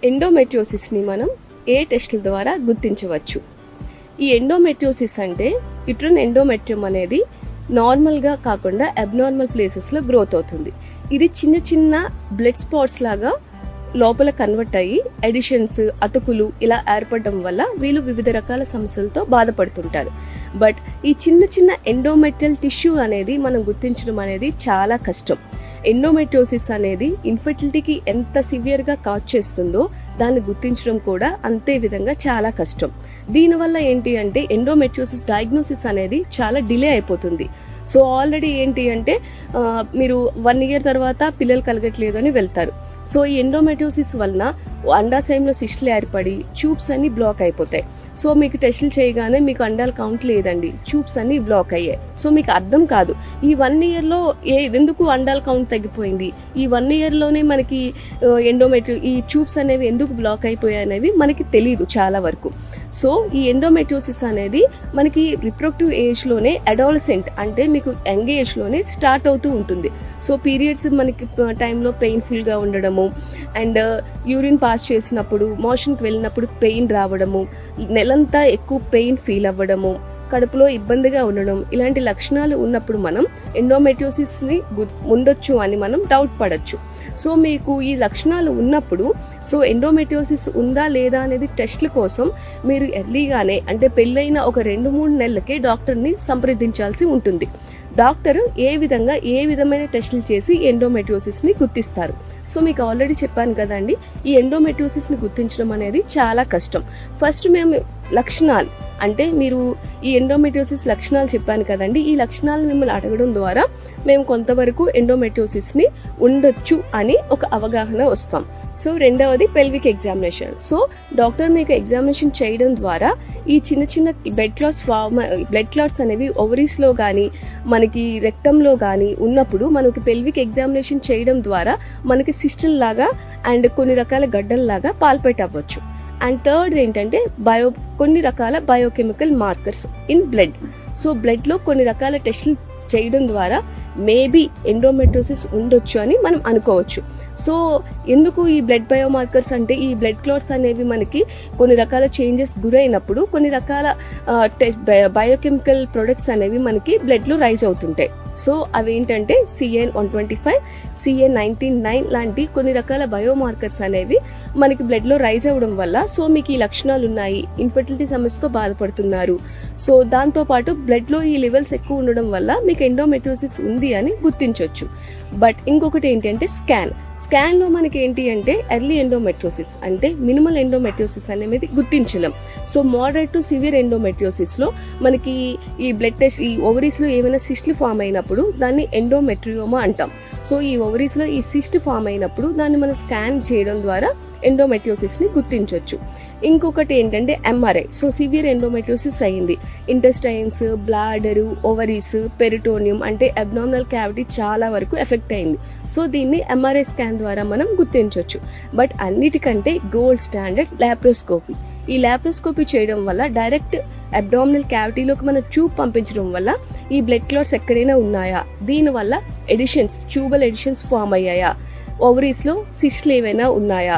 ఎండోమెట్రియోసిస్ని మనం ఏ టెస్టుల ద్వారా గుర్తించవచ్చు? ఈ ఎండోమెట్రియోసిస్ అంటే యుట్రన్ ఎండోమెట్రియం అనేది నార్మల్గా కాకుండా అబ్నార్మల్ ప్లేసెస్లో గ్రోత్ అవుతుంది. ఇది చిన్న చిన్న బ్లడ్ స్పాట్స్ లాగా లోపల కన్వర్ట్ అయ్యి ఎడిషన్స్, అతుకులు ఇలా ఏర్పడడం వల్ల వీళ్ళు వివిధ రకాల సమస్యలతో బాధపడుతుంటారు. బట్ ఈ చిన్న చిన్న ఎండోమెట్రియల్ టిష్యూ అనేది మనం గుర్తించడం అనేది చాలా కష్టం. ఎండోమెట్రియోసిస్ అనేది ఇన్ఫర్టిలిటీకి ఎంత సివియర్గా కాజ్ చేస్తుందో దాన్ని గుర్తించడం కూడా అంతే విధంగా చాలా కష్టం. దీనివల్ల ఏంటి అంటే ఎండోమెట్రియోసిస్ డయాగ్నోసిస్ అనేది చాలా డిలే అయిపోతుంది. సో ఆల్రెడీ ఏంటి అంటే మీరు 1 year తర్వాత పిల్లలు కలగట్లేదు అని వెళ్తారు. సో ఈ ఎండోమెట్రియోసిస్ వలన అండాశయంలో సిస్టులు ఏర్పడి ట్యూబ్స్ అన్ని బ్లాక్ అయిపోతాయి. సో మీకు టెస్టులు చేయగానే మీకు అండాల కౌంట్ లేదండి, ట్యూబ్స్ అన్ని బ్లాక్ అయ్యాయి. సో మీకు అర్థం కాదు ఈ 1 yearలో ఎందుకు అండాల కౌంట్ తగ్గిపోయింది, ఈ 1 yearలోనే మనకి ఈ ట్యూబ్స్ అనేవి ఎందుకు బ్లాక్ అయిపోయాయి అనేవి మనకి తెలియదు చాలా వరకు. సో ఈ ఎండోమెట్రియోసిస్ అనేది మనకి రిప్రొడక్టివ్ ఏజ్లోనే, అడాలసెంట్ అంటే మీకు యంగ్ ఏజ్లోనే స్టార్ట్ అవుతూ ఉంటుంది. సో పీరియడ్స్ మనకి టైంలో పెయిన్ఫుల్గా ఉండడము, అండ్ యూరిన్ పాస్ చేసినప్పుడు, మోషన్కి వెళ్ళినప్పుడు పెయిన్ రావడము, నెలంతా ఎక్కువ పెయిన్ ఫీల్ అవ్వడము, కడుపులో ఇబ్బందిగా ఉండడం, ఇలాంటి లక్షణాలు ఉన్నప్పుడు మనం ఎండోమెట్రియోసిస్ని ఉండొచ్చు అని మనం డౌట్ పడచ్చు. సో మీకు ఈ లక్షణాలు ఉన్నప్పుడు సో ఎండోమెట్రియోసిస్ ఉందా లేదా అనేది టెస్ట్ల కోసం మీరు ఎర్లీగానే అంటే పెళ్ళైన ఒక 2-3 నెలలకే డాక్టర్ని సంప్రదించాల్సి ఉంటుంది. డాక్టర్ ఏ విధమైన టెస్టులు చేసి ఎండోమెట్రియోసిస్ని గుర్తిస్తారు. సో మీకు ఆల్రెడీ చెప్పాను కదండి, ఈ ఎండోమెట్రియోసిస్ని గుర్తించడం అనేది చాలా కష్టం. ఫస్ట్ మేము లక్షణాలు అంటే మీరు ఈ ఎండోమెట్రియోసిస్ లక్షణాలు చెప్పాను కదండి, ఈ లక్షణాలు మిమ్మల్ని అడగడం ద్వారా మేము కొంతవరకు ఎండోమెట్రియోసిస్ని ఉండొచ్చు అని ఒక అవగాహన వస్తాం. సో రెండవది పెల్విక్ ఎగ్జామినేషన్. సో డాక్టర్ మీకు ఎగ్జామినేషన్ చేయడం ద్వారా ఈ చిన్న చిన్న బ్లడ్ క్లాట్స్ అనేవి ఓవరీస్లో కానీ మనకి రెక్టంలో కానీ ఉన్నప్పుడు మనకి పెల్విక్ ఎగ్జామినేషన్ చేయడం ద్వారా మనకి సిస్టల్ లాగా అండ్ కొన్ని రకాల గడ్డల్లాగా పాల్పేట్ అవ్వచ్చు. అండ్ థర్డ్ ఏంటంటే కొన్ని రకాల biochemical markers in blood. So బ్లడ్లో కొన్ని రకాల టెస్టులు చేయడం ద్వారా మేబీ ఎండోమెట్రియోసిస్ ఉండొచ్చు అని మనం అనుకోవచ్చు. సో ఎందుకు ఈ బ్లడ్ బయోమార్కర్స్ అంటే ఈ బ్లడ్ క్లాట్స్ అనేవి మనకి కొన్ని రకాల చేంజెస్ గురైనప్పుడు కొన్ని రకాల బయోకెమికల్ ప్రొడక్ట్స్ అనేవి మనకి బ్లడ్లో రైజ్ అవుతుంటాయి. సో అవి ఏంటంటే CN-125, CA-19-9 లాంటి కొన్ని రకాల బయోమార్కర్స్ అనేవి మనకి బ్లడ్లో రైజ్ అవ్వడం వల్ల సో మీకు ఈ లక్షణాలు ఉన్నాయి, ఇన్ఫర్టిలిటీ సమస్యతో బాధపడుతున్నారు, సో దాంతోపాటు బ్లడ్లో ఈ లెవెల్స్ ఎక్కువ ఉండడం వల్ల మీకు ఎండోమెట్రియోసిస్ ఉంది అని గుర్తించవచ్చు. బట్ ఇంకొకటి ఏంటంటే స్కాన్లో మనకి ఏంటి అంటే ఎర్లీ ఎండోమెట్రియోసిస్ అంటే మినిమల్ ఎండోమెట్రియోసిస్ అనేది గుర్తించలేం. సో మోడరేట్ టు సివియర్ ఎండోమెట్రియోసిస్లో మనకి ఈ బ్లడ్ టెస్ట్ ఈ ఓవరీస్లో ఏమైనా సిస్ట్లు ఫామ్ అయినప్పుడు దాన్ని ఎండోమెట్రియోమా అంటాం. సో ఈ ఓవరీస్లో ఈ సిస్ట్ ఫామ్ అయినప్పుడు దాన్ని మనం స్కాన్ చేయడం ద్వారా ఎండోమెట్రియోసిస్ని గుర్తించవచ్చు. ఇంకొకటి ఏంటంటే MRI. సో సివియర్ ఎండోమెట్రియోసిస్ అయింది, ఇంటెస్టైన్స్, బ్లాడరు, ఓవరీస్, పెరిటోనియం అంటే అబ్నార్మల్ క్యావిటీ చాలా వరకు ఎఫెక్ట్ అయింది. సో దీన్ని MRI స్కాన్ ద్వారా మనం గుర్తించవచ్చు. బట్ అన్నిటికంటే గోల్డ్ స్టాండర్డ్ లాప్రోస్కోపీ. ఈ లాప్రోస్కోపీ చేయడం వల్ల డైరెక్ట్ అబ్డామినల్ క్యావిటీలోకి మనం ట్యూబ్ పంపించడం వల్ల ఈ బ్లడ్ క్లాట్స్ ఎక్కడైనా ఉన్నాయా, దీనివల్ల ట్యూబల్ ఎడిషన్స్ ఫామ్ అయ్యాయా, ఓవరీస్లో సిస్ట్లు ఏవైనా ఉన్నాయా,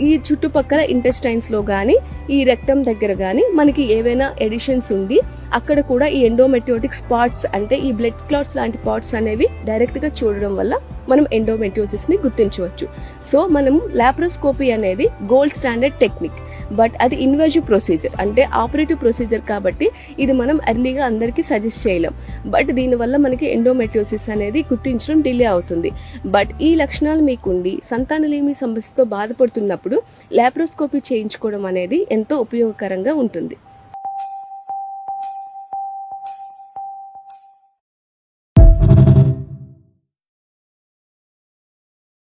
ఈ చుట్టుపక్కల ఇంటెస్టైన్స్లో కానీ ఈ రెక్టమ్ దగ్గర కానీ మనకి ఏవైనా ఎడిషన్స్ ఉండి అక్కడ కూడా ఈ ఎండోమెట్రియోటిక్ స్పాట్స్ అంటే ఈ బ్లడ్ క్లాట్స్ లాంటి పాట్స్ అనేవి డైరెక్ట్గా చూడడం వల్ల మనం ఎండోమెట్రియోసిస్ని గుర్తించవచ్చు. సో మనము లాప్రోస్కోపీ అనేది గోల్డ్ స్టాండర్డ్ టెక్నిక్, బట్ అది ఇన్వేజివ్ ప్రొసీజర్ అంటే ఆపరేటివ్ ప్రొసీజర్ కాబట్టి ఇది మనం ఎర్లీగా అందరికీ సజెస్ట్ చేయలేం. బట్ దీనివల్ల మనకి ఎండోమెట్రియోసిస్ అనేది గుర్తించడం డిలే అవుతుంది. బట్ ఈ లక్షణాలు మీకుండి సంతానలేమి సమస్యతో బాధపడుతున్నప్పుడు లాప్రోస్కోపీ చేయించుకోవడం అనేది ఎంతో ఉపయోగకరంగా ఉంటుంది.